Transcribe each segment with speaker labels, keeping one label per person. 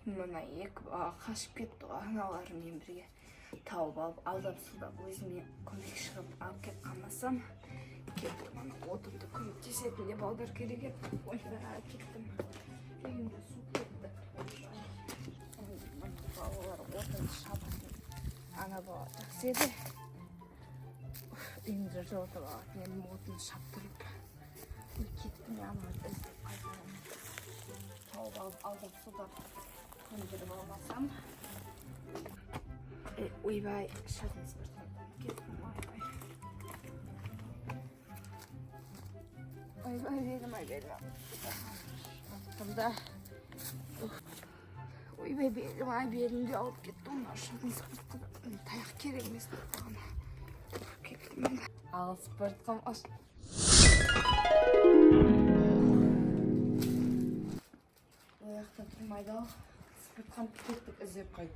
Speaker 1: Мына екі қашып кетті ғой, аналарымен бірге тауып алып, алдап-сылдап өзіме көмек шығып алып кеп қалмасам, кетті мана отынды көмектесетін деп аудар керек еді. Ойбай, кеттім. Үйімде су кетті. Балалар отынды шабасын ана бала жақсы еді. Үйімді жылытып алады, мен отынды шаптырып. Кеттім, ананы іздеп қайтарамын. Тауып алып, алдап-сылдап көндіріп алмасам. Ойбай, шағын спирттан кеттім, ойбай. Ойбай, белім. Аттымда. Ойбай, белімде алып кеттім. Шағын спирттан таяқ керек емес баған. Кеттім мен. Ал спирттан ояқта тұрмайды ал. Спирттан кеттік іздеп қайт.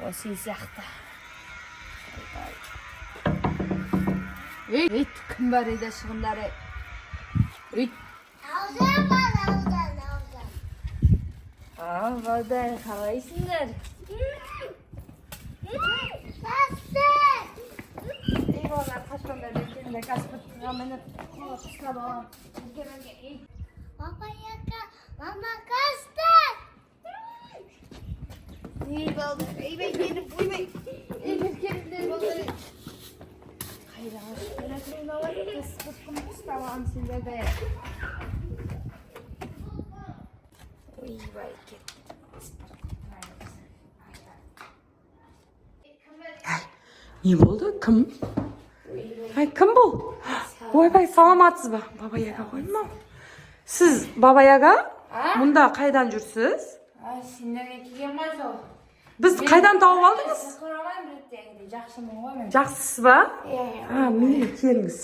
Speaker 1: Осы сияқты. Үйт, кім бар еді шығындары? Үйт. Балдар, қалайсыңдар? Балдар, қашқанда бекенде каспыттыға мініп, қолы қысқап алам.
Speaker 2: Папа яка, мама кастар!
Speaker 1: Балдар, ойбай, келіп, ойбай. Келіп, балдар. Қайдағы шықпелетің балар, каспыттым қыстап алам сендерді. Ойбай, келіп.
Speaker 3: Не болды? Кім? Ай, кім бұл? Ойбай, саламатсыз ба? Баба Яга ғой мынау. Сіз Баба Яга? Мұнда қайдан жүрсіз?
Speaker 1: Сендерге келген ғой сол.
Speaker 3: Біз қайдан тауып алдыңыз?
Speaker 1: Сұрамаймын бірдеңді, жақсымын ғой мен.
Speaker 3: Жақсысыз ба? Мені келіңіз.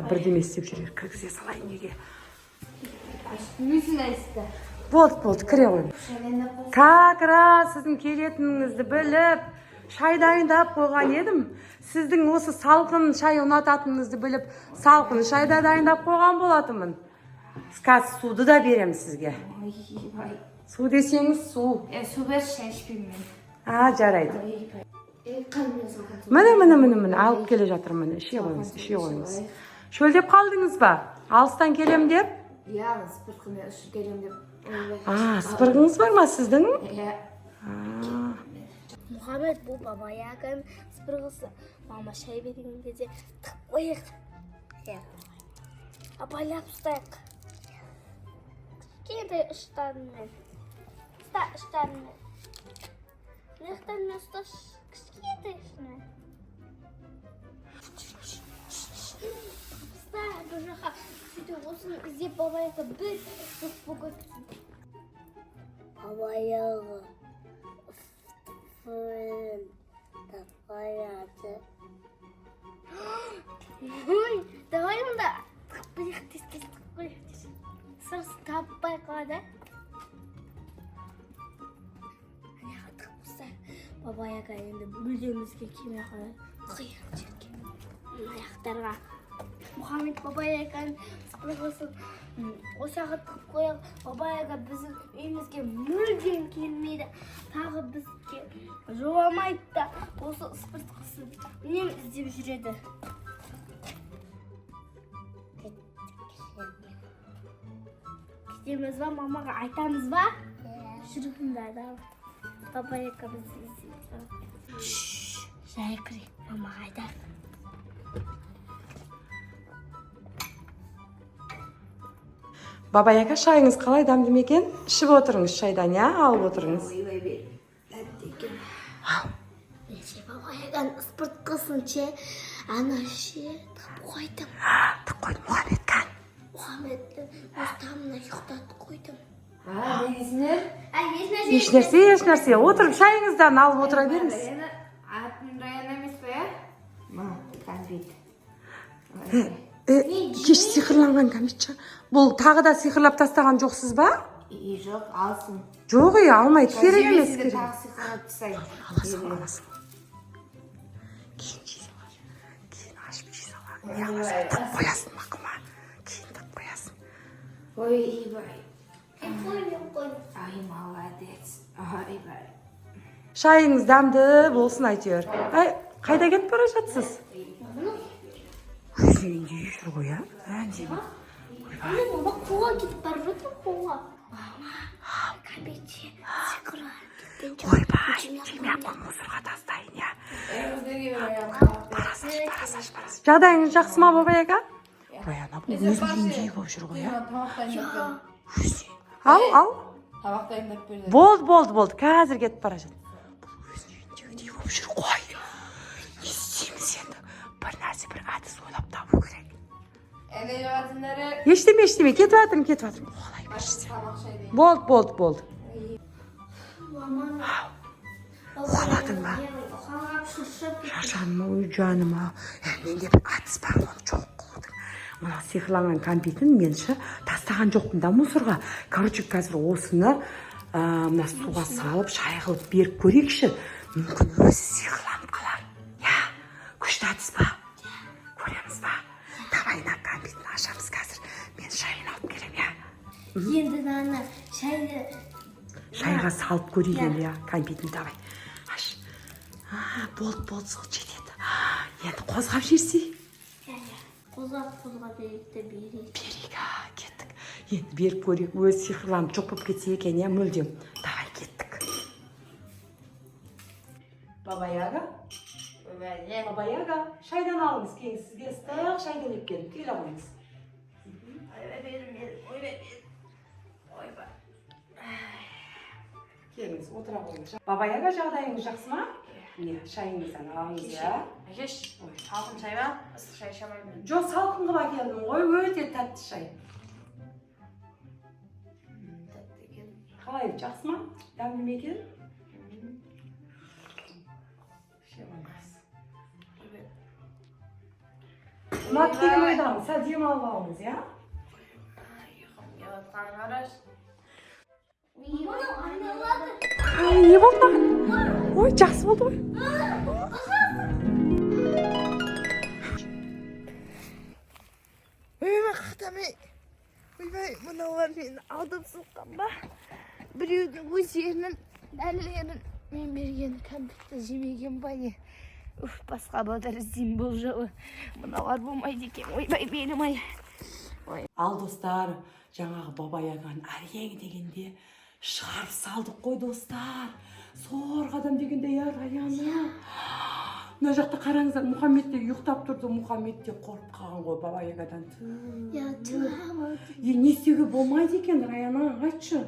Speaker 3: Бірдеме істеп жүрер, кіргізе салайын неге.
Speaker 1: Несін айсты?
Speaker 3: Болды, кіре қойын. Как раз сіздің келетініңізді біліп, шай дайындап қойған едім. Сіздің осы салқын шай ұнататыныңызды біліп, салқын шай да дайындап қойған болатынмын. Қазір суды да беремін сізге. Су десеңіз су.
Speaker 1: Су бер, шай ішпеймін мен.
Speaker 3: Жарайды. Міне, алып келе жатырмын. Іше қойыңыз. Шөлдеп қалдыңыз ба? Алыстан келем деп?
Speaker 1: Спиртқымен үші келем деп.
Speaker 3: Спиртіңіз бар ма сіздің?
Speaker 2: Мұхаммед, бұл Баба Яганың спиртқысы. Мама шай берген кезде тық қойық. Абайлап ұстайық. Кішкентай ұштарымен. Ұштарымен. Мықтармен ұсташ. Кішкентай ұштарымен. Бұл жаққа сөйтіп осыны іздеп Баба Яга бір бұғытсын. Баба Яга фырын таппаяды. Давай мұнда тықпайық тез тықпайық тез. Сырсын таппай қалады. Аяға тықпыса Баба Яга енді мүлдемізге келмей қалады. Қиық жерге. Аяқтарға. Мұхаммед Баба Яганың спиртқысын осы жаққа тығып қояқ. Баба Яга біздің үйімізге мүлдем келмейді. Тағы бізге жоламайды да осы спиртқысын үнемі іздеп жүреді. Кетеміз ба, мамаға айтамыз ба? Жүргіңдер да. Баба Яга бізді іздейді. Жай кірейік, мамаға айтамыз.
Speaker 3: Баба Яга, шайыңыз қалай дәмді ме екен? Ішіп отырыңыз шайдан, алып отырыңыз.
Speaker 1: Ойбай бер, тәтті екен.
Speaker 2: Баба Яганың спиртқысын ана тығып қойдым.
Speaker 3: Тығып қойдым, Мұхаммедкан.
Speaker 2: Мұхаммедті өз тамына ұйықтатып қойдым.
Speaker 1: Ne дейсіңдер?
Speaker 3: Ешнәрсе. Отырып шайыңыздан алып отыра беріңіз.
Speaker 1: Атын Раян емес пе, ә? Кәмпит.
Speaker 3: Кеш сиқырланған кәмпит шығар. Бұл тағы да сиқырлап тастаған жоқсыз ба?
Speaker 1: Жоқ, алсын.
Speaker 3: Жоқ, алмайды. Керек емес.
Speaker 1: Тағы сиқырлап тастайын.
Speaker 3: Аласың. Кейін ашып Қоясың мақыма. Кейін тап қоясың.
Speaker 1: Ой, Ибай.
Speaker 2: Қой.
Speaker 1: Ай, молодец. Айбай.
Speaker 3: Шайыңыз дәмді болсын әйтеуір. Ай, қайда кетіп бара жатсыз? Өзіңнен жей жүр ғой, а?
Speaker 2: Баба қуға кетіп бара жатыр қуға. Мама, кәмпетші сықыра.
Speaker 3: Ойбай, жемей-ақ қой, мусорға тастайын, я. Парасаш. Жағдайыңыз жақсы ма, бабай аға? Ой, ана бұл өзіңнен жей болып жүр ғой, а? Ал.
Speaker 1: Табақ дайындап берді.
Speaker 3: Болды. Қазір кетіп бара жат. Бұл өзінен жегідей болып жүр ғой. Не істейміз енді? Бір нәрсе, бір әдіс ойлап табу керек.
Speaker 1: Әне жатындары.
Speaker 3: Ештеме. Кетіп жатырмын. Олай берші.
Speaker 1: Тамақ шайды.
Speaker 3: Болды.
Speaker 2: Мама.
Speaker 3: Қоладың ба?
Speaker 2: Қалап шыршып кетті.
Speaker 3: Шашаным, ой жаным ау. Менде бір әдіс бар, оны жоқ қылдың. Мына сиқырланған кәмпитін мен тастаған жоқпын да мусорға. Короче, қазір осыны мына суға салып, шай қылып беріп көрейікші. Мүмкін өзі сиқырланып қалар. Я, күшті әдіс ба? Көреміз ба? Давай на кәмпитін ашамыз қазір. Мен шайын алып келем, я.
Speaker 2: Енді наны
Speaker 3: Шайға салып көрейін, я, кәмпитін давай. Аш. Болды, сол жетеді. Енді қозғап жерсей.
Speaker 2: қозғап беректі берейік.
Speaker 3: Берейік, кеттік. Енді беріп көрейік, өз сиқырланып жоқ болып кетсе екен, я, мүлдем. Давай, кеттік. Бабай аға, шайдан алыңыз, кейін сізге ыстық шай келіп келдім. Келе қойыңыз. Келіңіз, отыра қойыңыз. Бабай аға, жағдайыңыз жақсы ма? Не, шайыңыздан алыңыз, я?
Speaker 1: Әкеш, салқын шай ба? Ыстық шай ішемеймін.
Speaker 3: Жоқ, салқын қылып әкелдім ғой, өте тәтті шай. Қалай, жақсы ма? Дәмді ме екен? Ұнатты деген ойдамын, сәл демалып алыңыз, я?
Speaker 2: Мұның айналады.
Speaker 3: Не болды маған? Ой, жақсы болды ғой.
Speaker 1: Өйме қақтамай. Ойбай, мыналар мені алдып сұлқан ба? Біреудің өздерінің дәлелерін мен берген кәмпитті жемеген ба не? Басқа балдар іздеймін бұл жолы. Мыналар болмайды екен. Ойбай, белім ай.
Speaker 3: Ал достар, жаңағы бабай ағаның әрең дегенде шығарып салдық қой достар. Сор қадам дегенде я Раяна. Мына жақта қараңыздар, Мұхаммед де ұйықтап тұрды. Мұхаммед де қорып қалған ғой бабай ағадан. Не істеуге болмайды екен, Раяна, айтшы.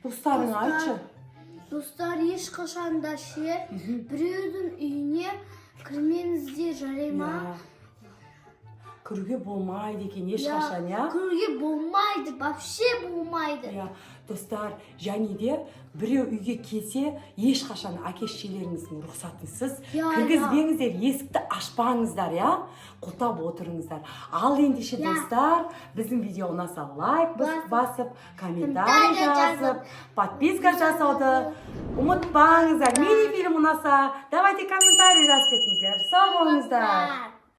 Speaker 3: Достарыңа айтшы.
Speaker 2: Достар ешқашан да біреудің үйіне кірмеңіздер, жарай ма?
Speaker 3: Кіруге болмайды екен ешқашан, я?
Speaker 2: Кіруге болмайды, вообще болмайды.
Speaker 3: Достар, және де біреу үйге келсе, ешқашан әке-шешелеріңіздің рұқсатынсыз кіргізбеңіздер, есікті ашпаңыздар, я? Құлтап отырыңыздар. Ал ендеше достар, біздің видео ұнаса лайк басып, комментарий жазып, подписка жасауды ұмытпаңыздар. Мини фильм ұнаса, давайте комментарий жазып кетіңіздер. Сау болыңыздар.